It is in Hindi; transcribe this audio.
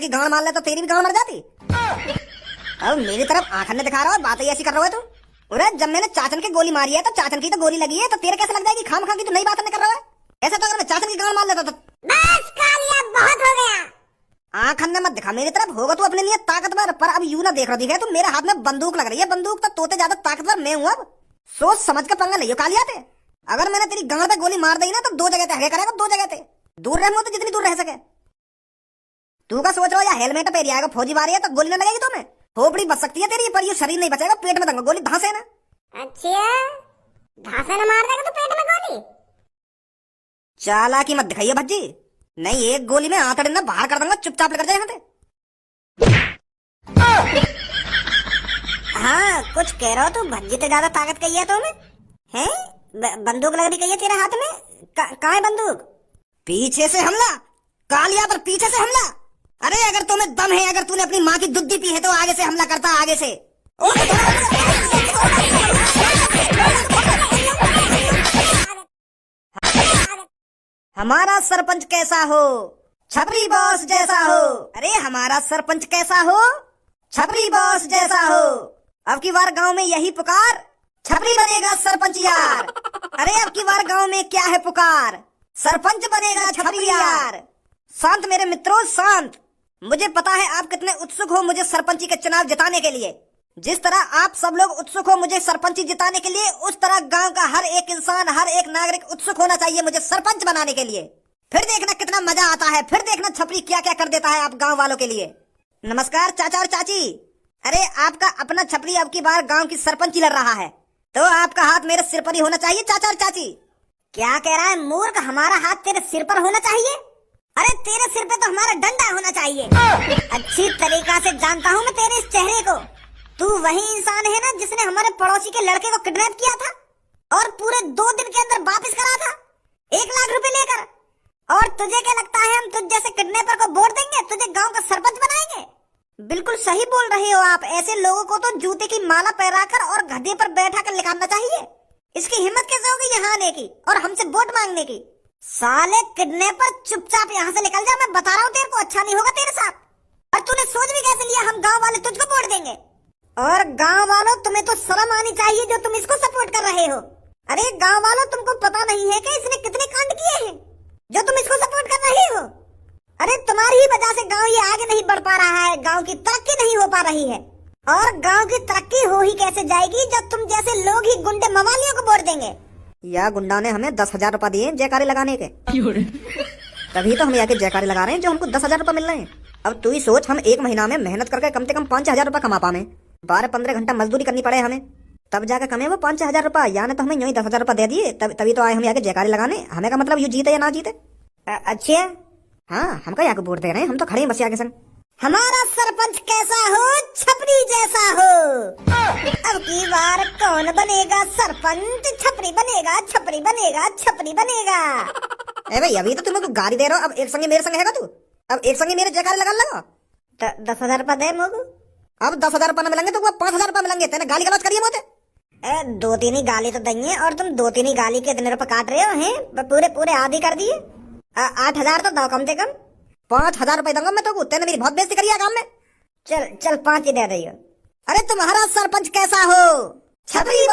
गांड मार ले तो तेरी भी गांड मर जाती। अब मेरी तरफ आंखन ने दिखा रहा है, बात ही ऐसी कर रहा है तू। अरे जब मैंने चाचन की गोली मारी है तो चाचन की तो गोली लगी है, तो तेरे कैसे लग जाएगी? खाम खा की तू नई बात नहीं कर रहा है। ऐसा तो अगर मैं चाचन की गांड मार लेता तो बस कालिया, बहुत हो गया। आंखन ने मत दिखा मेरी तरफ, होगा तू अपने लिए ताकतवर, पर अब यूं ना देख रहा दिखे तू। मेरे हाथ में बंदूक लग रही है, बंदूक तो तोते ज्यादा ताकतवर मैं हूं। अब सोच समझ के पंगा लियो कालिया पे। अगर मैंने तेरी गांड पे गोली मार दी ना तो दो जगह पे हगे करेगा, दो जगह पे दूर रह तो जितनी दूर रह सके। तू का सोच रहा या हेलमेट पहन आएगा फौजी बारी है तो गोली न लगेगी तुम्हें? खोपड़ी बच सकती है तेरी, पर ये शरीर नहीं बचेगा। पेट में दूंगा गोली धांसे ना। अच्छा, घासे न मार देगा तो पेट में गोली? चालाकी मत दिखाइए भज्जी, नहीं एक गोली में आंतड़े ना बाहर कर दूंगा। चुपचाप लेकर जाए यहाँ। हाँ कुछ कह रहा हो तू, भज्जी तो ज्यादा ताकत कही है तुम्हें हैं? बंदूक लग रही कही है तेरे हाथ में, कहाँ है बंदूक? पीछे से हमला कालिया पर, पीछे से हमला। अरे अगर तुम्हें दम है, अगर तूने अपनी माँ की दूध पी है तो आगे से हमला करता, आगे से। हमारा सरपंच कैसा हो? छपरी बॉस जैसा हो। अरे हमारा सरपंच कैसा हो? छपरी बॉस जैसा हो। अब की बार गांव में यही पुकार, छपरी बनेगा सरपंच यार। अरे अब की बार गांव में क्या है पुकार, सरपंच बनेगा छपरी यार। शांत मेरे मित्रों, शांत। मुझे पता है आप कितने उत्सुक हो मुझे सरपंची के चुनाव जिताने के लिए। जिस तरह आप सब लोग उत्सुक हो मुझे सरपंची जिताने के लिए, उस तरह गांव का हर एक इंसान, हर एक नागरिक उत्सुक होना चाहिए मुझे सरपंच बनाने के लिए। फिर देखना कितना मजा आता है, फिर देखना छपरी क्या क्या कर देता है आप गांव वालों के लिए। नमस्कार चाचा और चाची। अरे आपका अपना छपरी अब की बार गांव की सरपंची लड़ रहा है, तो आपका हाथ मेरे सिर पर ही होना चाहिए चाचा और चाची। क्या कह रहा है मूर्ख? हमारा हाथ तेरे सिर पर होना चाहिए? अरे तेरे सिर पे तो हमारा डंडा होना चाहिए। अच्छी तरीका से जानता हूँ मैं तेरे इस चेहरे को। तू वही इंसान है ना जिसने हमारे पड़ोसी के लड़के को किडनैप किया था और पूरे 2 दिन के अंदर वापस करा था 1 लाख रुपए लेकर। और तुझे क्या लगता है हम तुझ जैसे किडनैपर को वोट देंगे, तुझे गांव का सरपंच बनाएंगे? बिल्कुल सही बोल रहे हो आप। ऐसे लोगों को तो जूते की माला पहनाकर और गधे पर बैठा कर निकालना चाहिए। इसकी हिम्मत कैसे होगी यहाँ आने की और हमसे वोट मांगने की? साले किडनैपर, चुपचाप यहाँ से निकल जा। मैं बता रहा हूँ तेरे को, अच्छा नहीं होगा तेरे साथ। और तूने सोच भी कैसे लिया हम गांव वाले तुझको वोट देंगे? और गांव वालों तुम्हें तो शर्म आनी चाहिए जो तुम इसको सपोर्ट कर रहे हो। अरे गांव वालों तुमको पता नहीं है कि इसने कितने कांड किए हैं जो तुम इसको सपोर्ट कर रहे हो? अरे तुम्हारी ही वजह से गांव ये आगे नहीं बढ़ पा रहा है, गांव की तरक्की नहीं हो पा रही है। और गांव की तरक्की हो ही कैसे जाएगी जब तुम जैसे लोग ही गुंडे मवालियों को वोट देंगे। या गुंडा ने हमें 10,000 रुपए दिए जयकारे लगाने के, तभी तो हम यहाँ के जयकारे लगा रहे हैं जो हमको 10,000 रुपए मिल रहे हैं। अब तू ही सोच, हम 1 महीना में मेहनत करके कम से कम 5,000 रुपए कमा पाए। 12-15 घंटा मजदूरी करनी पड़े हमें, तब जाकर कमे वो 5,000 रुपए। यानी तो हमें यूं ही 10,000 रुपए दे दिए, तभी तो आए हम यहाँ के जयकारे लगाने। हमें का मतलब यूं जीते या ना जीते। अच्छा हाँ, हमका यहाँ को वोट दे रहे हैं, हम तो खड़े हैं बस यहाँ के संग। हमारा सरपंच कैसा हो? छपरी जैसा हो। अब की बार कौन बनेगा सरपंच? छपरी बनेगा, छपरी बनेगा, छपरी बनेगा। ए भाई अभी तो तुम लोग गाड़ी दे रहे हो, अब एक संगे मेरे संग हैगा तू? अब एक संगे मेरे जयकारे लगा लगा 10,000 रुपए दे मोगू। अब 10,000 रुपए मिलेंगे तो 5,000 रुपए मिलेंगे। तेने गाली गलौज करिए मोते। 2-3 ही गाली तो देंगे और तुम 2-3 ही गाली के इतने रुपए काट रहे हो हैं? पूरे आधी कर दिए। 8,000 तो दो कम से कम। 5,000 रुपए दूंगा मैं तो। तेने मेरी बहुत बेइज्जती करी है काम में। चल 5 ही दे दियो। अरे तुम्हारा सरपंच कैसा हो? छपरी